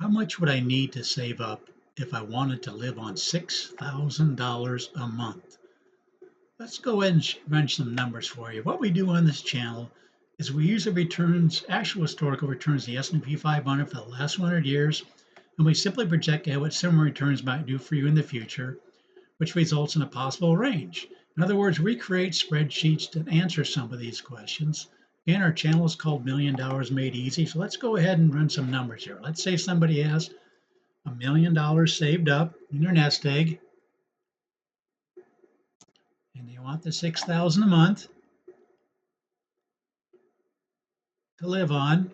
How much would I need to save up if I wanted to live on $6,000 a month? Let's go ahead and run some numbers for you. What we do on this channel is we use the returns, actual historical returns, the S&P 500 for the last 100 years, and we simply project out what similar returns might do for you in the future, which results in a possible range. In other words, we create spreadsheets to answer some of these questions. Again, our channel is called Million Dollars Made Easy. So let's go ahead and run some numbers here. Let's say somebody has $1 million saved up in their nest egg, and they want the 6,000 a month to live on.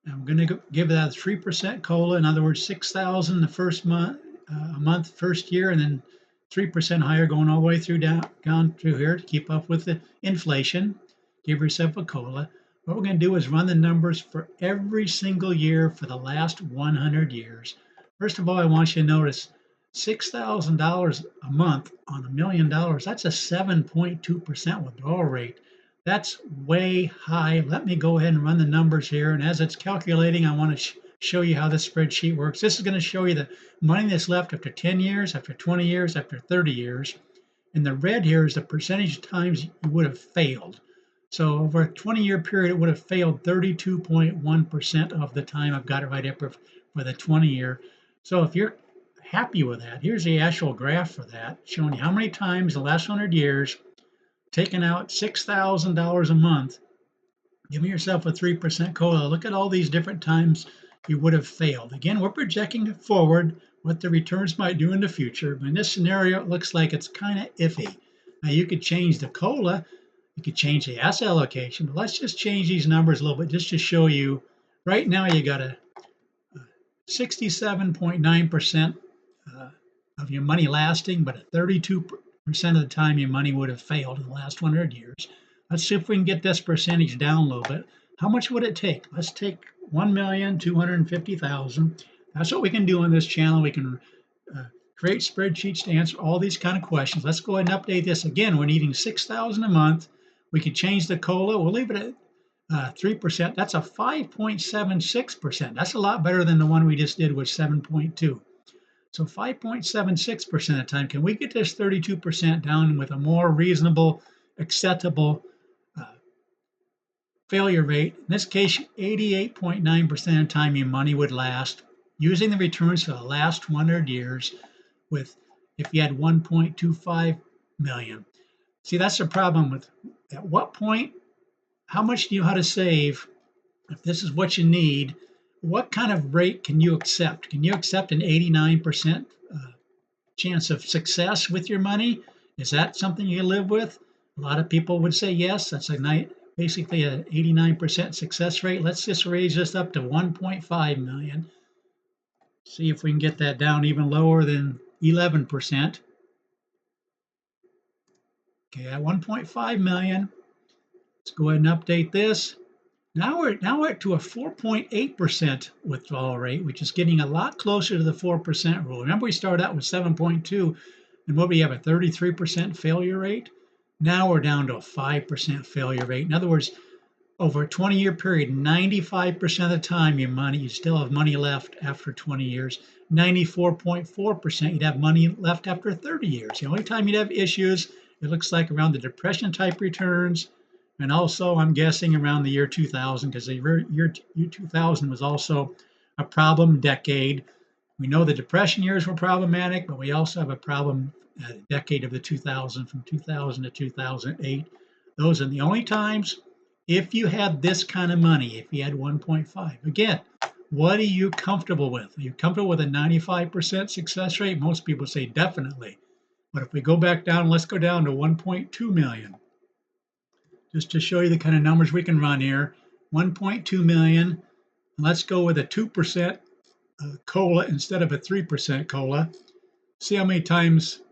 I'm going to give that a 3% COLA. In other words, 6,000 the first month, a month, first year, and then 3% higher going all the way through down through here to keep up with the inflation. Give yourself a COLA. What we're going to do is run the numbers for every single year for the last 100 years. First of all, I want you to notice $6,000 a month on $1 million. That's a 7.2% withdrawal rate. That's way high. Let me go ahead and run the numbers here. And as it's calculating, I want to show you how this spreadsheet works. This is going to show you the money that's left after 10 years, after 20 years, after 30 years. And the red here is the percentage of times you would have failed. So over a 20-year period, it would have failed 32.1% of the time. I've got it right up for the 20-year. So if you're happy with that, here's the actual graph for that, showing you how many times in the last 100 years, taking out $6,000 a month, giving yourself a 3% COLA. Look at all these different times you would have failed. Again, we're projecting forward what the returns might do in the future. But in this scenario, it looks like it's kind of iffy. Now, you could change the COLA, you could change the asset allocation, but let's just change these numbers a little bit just to show you. Right now, you got a 67.9% of your money lasting, but at 32% of the time your money would have failed in the last 100 years. Let's see if we can get this percentage down a little bit. How much would it take? Let's take 1,250,000. That's what we can do on this channel. We can create spreadsheets to answer all these kind of questions. Let's go ahead and update this. Again, we're needing 6,000 a month. We could change the COLA. We'll leave it at 3%. That's a 5.76%. That's a lot better than the one we just did with 7.2. So 5.76% of the time. Can we get this 32% down with a more reasonable, acceptable failure rate? In this case, 88.9% of the time your money would last using the returns for the last 100 years with if you had 1.25 million. See, that's the problem with at what point, how much do you know how to save? If this is what you need, what kind of rate can you accept? Can you accept an 89% chance of success with your money? Is that something you live with? A lot of people would say yes. That's basically an 89% success rate. Let's just raise this up to 1.5 million. See if we can get that down even lower than 11%. Okay, at 1.5 million. Let's go ahead and update this. Now we're to a 4.8% withdrawal rate, which is getting a lot closer to the 4% rule. Remember, we started out with 7.2, and what we have a 33% failure rate. Now we're down to a 5% failure rate. In other words, over a 20-year period, 95% of the time you still have money left after 20 years. 94.4% you'd have money left after 30 years. The only time you'd have issues, it looks like around the depression type returns. And also, I'm guessing around the year 2000, because the year 2000 was also a problem decade. We know the Depression years were problematic, but we also have a problem decade of the 2000, from 2000 to 2008. Those are the only times if you had this kind of money, if you had 1.5. Again, what are you comfortable with? Are you comfortable with a 95% success rate? Most people say definitely. But if we go back down, let's go down to 1.2 million. Just to show you the kind of numbers we can run here, 1.2 million. Let's go with a 2% COLA instead of a 3% COLA. See how many times,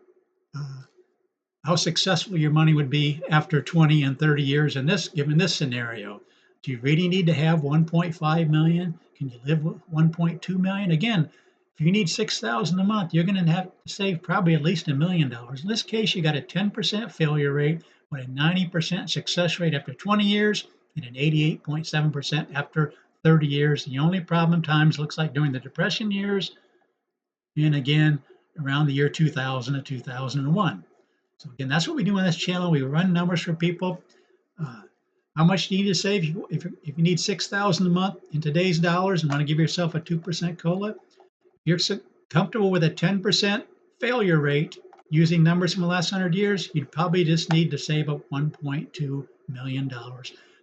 how successful your money would be after 20 and 30 years given this scenario. Do you really need to have 1.5 million? Can you live with 1.2 million? Again, if you need 6,000 a month, you're going to have to save probably at least $1 million. In this case, you got a 10% failure rate with a 90% success rate after 20 years and an 88.7% after 30 years. The only problem times looks like during the Depression years, and again around the year 2000 to 2001. So again, that's what we do on this channel. We run numbers for people. Uh, how much do you need to save if you need 6,000 a month in today's dollars and want to give yourself a 2% COLA? If you're comfortable with a 10% failure rate using numbers from the last 100 years, you'd probably just need to save up $1.2 million.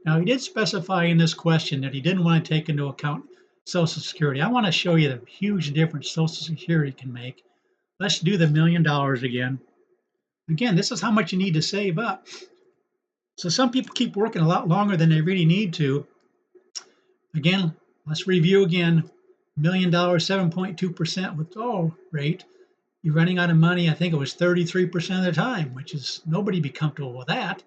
Now, he did specify in this question that he didn't want to take into account Social Security. I want to show you the huge difference Social Security can make. Let's do the $1 million again. Again, this is how much you need to save up. So some people keep working a lot longer than they really need to. Again, let's review again. $1 million, 7.2% withdrawal rate. You're running out of money, I think it was 33% of the time, which is nobody be comfortable with that.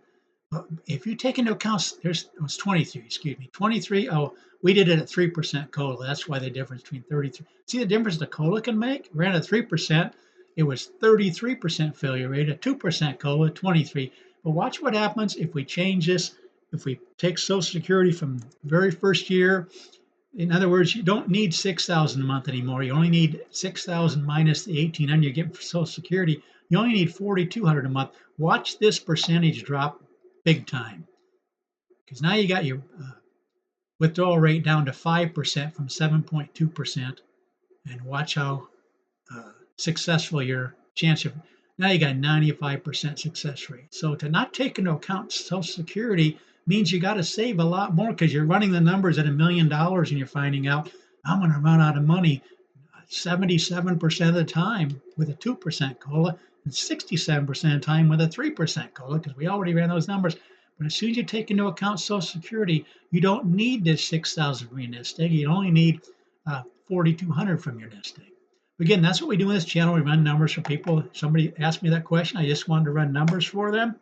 But if you take into account, it was 23, excuse me, 23. Oh, we did it at 3% COLA. That's why the difference between 33. See the difference the COLA can make? Ran at 3%. It was 33% failure rate. At 2% COLA, 23. But watch what happens if we change this. If we take Social Security from the very first year, in other words, you don't need 6,000 a month anymore. You only need 6,000 minus the 1,800 you get for Social Security. You only need 4,200 a month. Watch this percentage drop big time, because now you got your withdrawal rate down to 5% from 7.2%, and watch how successful your chance of, now you got 95% success rate. So to not take into account Social Security means you got to save a lot more, because you're running the numbers at $1 million and you're finding out I'm going to run out of money 77% of the time with a 2% COLA and 67% of the time with a 3% COLA, because we already ran those numbers. But as soon as you take into account Social Security, you don't need this 6,000 from your nest egg. You only need 4,200 from your nest egg. Again, that's what we do on this channel. We run numbers for people. Somebody asked me that question. I just wanted to run numbers for them.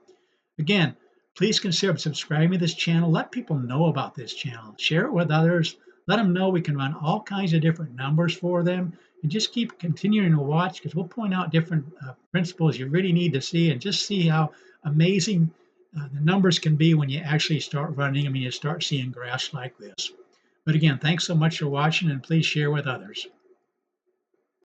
Again, please consider subscribing to this channel. Let people know about this channel. Share it with others. Let them know we can run all kinds of different numbers for them. And just keep continuing to watch, because we'll point out different principles you really need to see, and just see how amazing the numbers can be when you actually start running them and you start seeing graphs like this. But again, thanks so much for watching, and please share with others.